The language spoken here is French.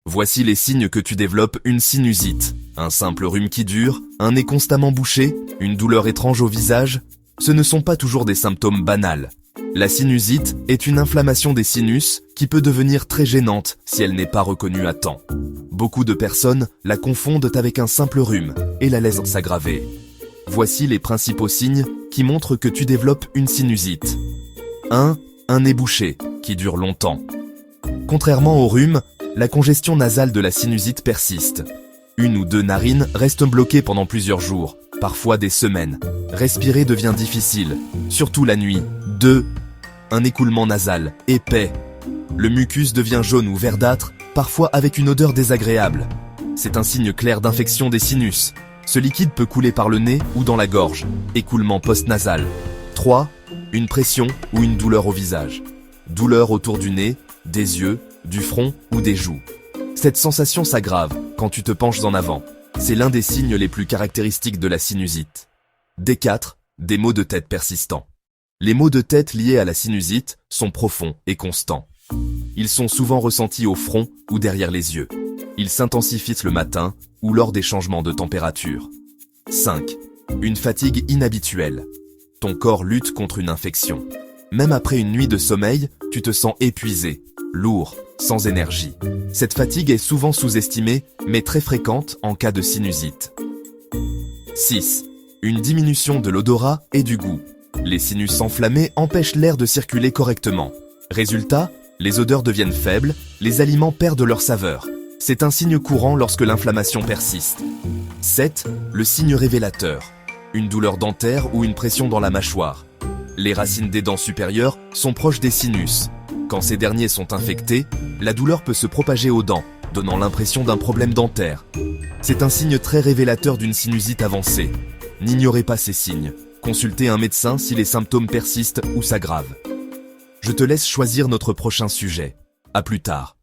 Voici les signes que tu développes une sinusite. Un simple rhume qui dure, un nez constamment bouché, une douleur étrange au visage. Ce ne sont pas toujours des symptômes banals. La sinusite est une inflammation des sinus qui peut devenir très gênante si elle n'est pas reconnue à temps. Beaucoup de personnes la confondent avec un simple rhume et la laissent s'aggraver. Voici les principaux signes qui montrent que tu développes une sinusite. 1. Un nez bouché, qui dure longtemps. Contrairement au rhume, la congestion nasale de la sinusite persiste. Une ou deux narines restent bloquées pendant plusieurs jours, parfois des semaines. Respirer devient difficile, surtout la nuit. 2. Un écoulement nasal, épais. Le mucus devient jaune ou verdâtre, parfois avec une odeur désagréable. C'est un signe clair d'infection des sinus. Ce liquide peut couler par le nez ou dans la gorge. Écoulement post-nasal. 3. Une pression ou une douleur au visage. Douleur autour du nez, des yeux, du front ou des joues. Cette sensation s'aggrave quand tu te penches en avant. C'est l'un des signes les plus caractéristiques de la sinusite. D4. Des maux de tête persistants. Les maux de tête liés à la sinusite sont profonds et constants. Ils sont souvent ressentis au front ou derrière les yeux. Ils s'intensifient le matin ou lors des changements de température. 5. Une fatigue inhabituelle. Ton corps lutte contre une infection. Même après une nuit de sommeil, tu te sens épuisé, lourd, sans énergie. Cette fatigue est souvent sous-estimée, mais très fréquente en cas de sinusite. 6. Une diminution de l'odorat et du goût. Les sinus enflammés empêchent l'air de circuler correctement. Résultat, les odeurs deviennent faibles, les aliments perdent leur saveur. C'est un signe courant lorsque l'inflammation persiste. 7. Le signe révélateur. Une douleur dentaire ou une pression dans la mâchoire. Les racines des dents supérieures sont proches des sinus. Quand ces derniers sont infectés, la douleur peut se propager aux dents, donnant l'impression d'un problème dentaire. C'est un signe très révélateur d'une sinusite avancée. N'ignorez pas ces signes. Consultez un médecin si les symptômes persistent ou s'aggravent. Je te laisse choisir notre prochain sujet. À plus tard.